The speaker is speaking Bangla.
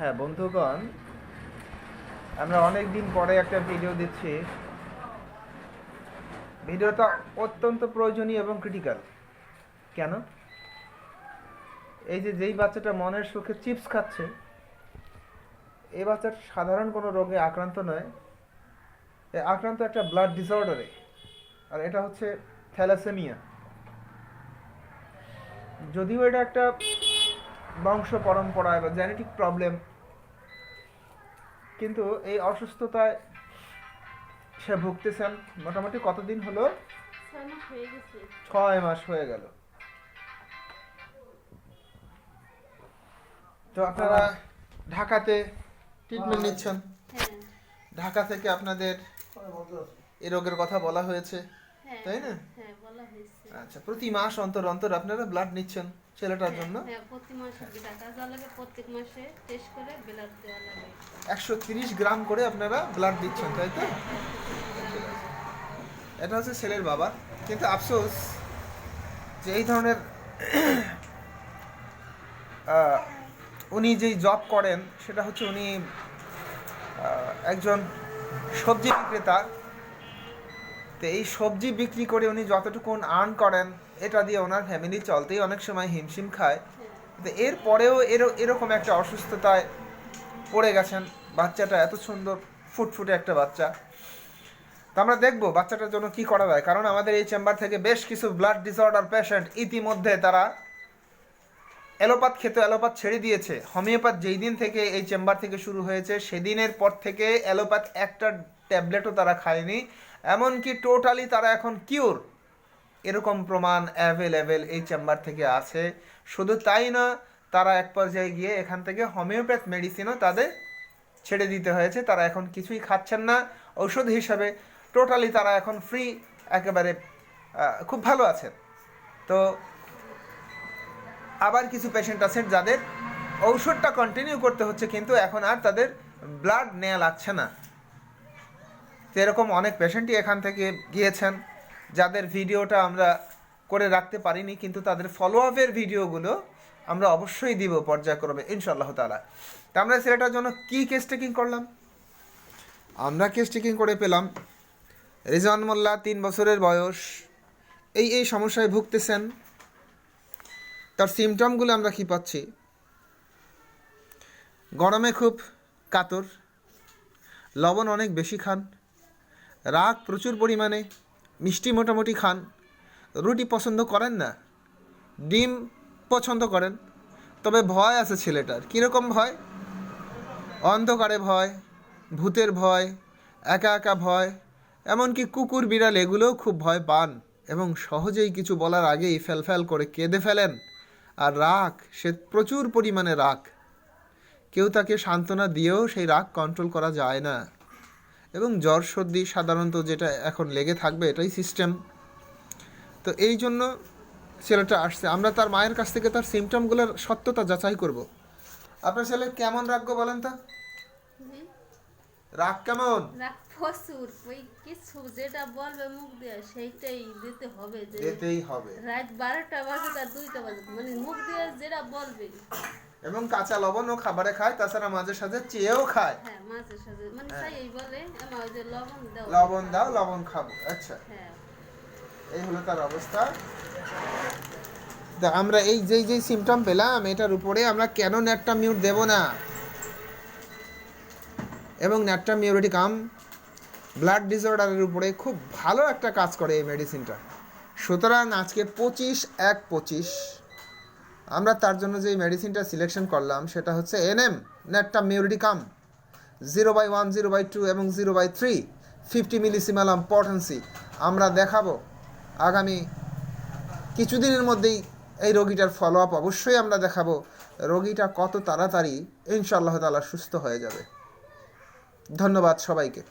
হ্যাঁ বন্ধুগণ, আমরা অনেক দিন পরে একটা ভিডিও দিচ্ছি। ভিডিওটা অত্যন্ত প্রয়োজনীয় এবং ক্রিটিক্যাল। কেন? এই যেই বাচ্চাটা মনের সুখে চিপস খাচ্ছে, এই বাচ্চাটা সাধারণ কোনো রোগে আক্রান্ত নয়, আক্রান্ত একটা ব্লাড ডিসঅর্ডারে। আর এটা হচ্ছে থ্যালাসেমিয়া। যদিও এটা একটা বংশ পরম্পরায় বা জেনেটিক প্রবলেম, কিন্তু এই অসুস্থতায় সে ভুগতেছেন মোটামুটি কতদিন হলো? 6 মাস হয়ে গেল। তো আপনারা ঢাকাতে ট্রিটমেন্ট নিচ্ছেন। ঢাকা থেকে আপনাদের এই রোগের কথা বলা হয়েছে, তাই না? আচ্ছা, প্রতি মাস অন্তর অন্তর আপনারা ব্লাড নিচ্ছেন ছেলেটার জন্য? প্রতি মাসে টাকা দেওয়া লাগে, প্রত্যেক মাসে টেস্ট করে ব্লাড দেওয়া লাগে। 130 গ্রাম করে আপনারা ব্লাড দিচ্ছেন, তাই তো? এটা হচ্ছে ছেলের বাবা। কিন্তু আফসোস যে এই ধরনের উনি যেই জব করেন সেটা হচ্ছে উনি একজন সবজি বিক্রেতা। তো এই সবজি বিক্রি করে উনি যতটুকু আর্ন করেন, এটা দিয়ে ওনার ফ্যামিলি চলতেই অনেক সময় হিমশিম খায়। তো এরপরেও এরকম একটা অসুস্থতায় পড়ে গেছেন। বাচ্চাটা এত সুন্দর ফুটফুটে একটা বাচ্চা। তো আমরা দেখবো বাচ্চাটার জন্য কি করা যায়, কারণ আমাদের এই চেম্বার থেকে বেশ কিছু ব্লাড ডিসঅর্ডার পেশেন্ট ইতিমধ্যে তারা অ্যালোপ্যাথ খেতে অ্যালোপ্যাথ ছেড়ে দিয়েছে। হোমিওপ্যাথ যেই দিন থেকে এই চেম্বার থেকে শুরু হয়েছে সেদিনের পর থেকে অ্যালোপ্যাথ একটা ট্যাবলেটও তারা খায়নি, এমনকি টোটালি তারা এখন কিউর, এরকম প্রমাণ অ্যাভেলেবেল এই চেম্বার থেকে আছে। শুধু তাই না, তারা এক পর্যায়ে গিয়ে এখান থেকে হোমিওপ্যাথ মেডিসিনও তাদের ছেড়ে দিতে হয়েছে। তারা এখন কিছুই খাচ্ছেন না ঔষধ হিসাবে, টোটালি তারা এখন ফ্রি, একেবারে খুব ভালো আছেন। তো আবার কিছু পেশেন্ট আছেন যাদের ঔষধটা কন্টিনিউ করতে হচ্ছে, কিন্তু এখন আর তাদের ব্লাড নেওয়া লাগছে না। তো এরকম অনেক পেশেন্টই এখান থেকে গিয়েছেন, যাদের ভিডিওটা আমরা করে রাখতে পারিনি, কিন্তু তাদের ফলো আপের ভিডিওগুলো আমরা অবশ্যই দিব পর্যায়ক্রমে ইনশাআল্লাহ তাআলা। তো আমরা ছেলেটার জন্য কি কেস টেকিং করলাম? আমরা কেস টেকিং করে পেলাম রিজওয়ান মোল্লা, 3 বছরের বয়স, এই সমস্যায় ভুগতেছেন। তার সিমটমগুলো আমরা কি পাচ্ছি? গরমে খুব কাতর, লবণ অনেক বেশি খান, রাগ প্রচুর পরিমাণে, মিষ্টি মোটামুটি খান, রুটি পছন্দ করেন না, ডিম পছন্দ করেন। তবে ভয় আছে ছেলেটার। কীরকম ভয়? অন্ধকারে ভয়, ভূতের ভয়, একা একা ভয়, এমনকি কুকুর বিড়াল এগুলোও খুব ভয় পান এবং সহজেই কিছু বলার আগেই ফ্যাল করে কেঁদে ফেলেন। আর রাগ, সে প্রচুর পরিমাণে রাগ, কেউ তাকে সান্ত্বনা দিয়েও সেই রাগ কন্ট্রোল করা যায় না। এবং জ্বর সর্দি সাধারণত যেটা এখন লেগে থাকবে, এটাই সিস্টেম। তো এই জন্য ছেলেটা আসছে। আমরা তার মায়ের কাছ থেকে তার সিমটমগুলোর সত্যতা যাচাই করব। আপনার ছেলে কেমন রাগ গো বলেন তো? রাগ কেমন? রাগ প্রচুর। ওই কিছু যেটা বলবে মুখ দিয়ে সেইটাই দিতে হবে, দিতেই হবে। রাত 12টা বাজে আর 2টা বাজে, মানে মুখ দিয়ে যেটা বলবে। এবং কাঁচা লবণও খাবারে খায়, তাছাড়া মাঝে সাঝে চেয়েও খায়। হ্যাঁ, মাঝে সাঝে মানে তাই এই বলে আমা ওই যে লবণ দাও, লবণ দাও, লবণ খাবো। আচ্ছা, হ্যাঁ, এই হলো তার অবস্থা। আমরা এই যেই সিমটম পেলাম, এটার উপরে আমরা কেন ন্যাট্রাম মিউট দেব না? এবং ন্যাট্রাম মিউরেটিকাম ব্লাড ডিসঅর্ডারের উপরে খুব ভালো একটা কাজ করে এই মেডিসিনটা। সুতরাং আজকে 25/1/25 আমরা তার জন্য যে মেডিসিনটা সিলেকশন করলাম সেটা হচ্ছে এনএম ন্যাট্রাম মিউরেটিকাম 0/1, 0/2 এবং 0/3 50 মিলিসিমালাম পটেন্সি। আমরা দেখাবো আগামী কিছুদিনের মধ্যেই এই রোগীটার ফলো আপ অবশ্যই আমরা দেখাবো, রোগীটা কত তাড়াতাড়ি ইনশাআল্লাহ তাআলা সুস্থ হয়ে যাবে। ধন্যবাদ সবাইকে।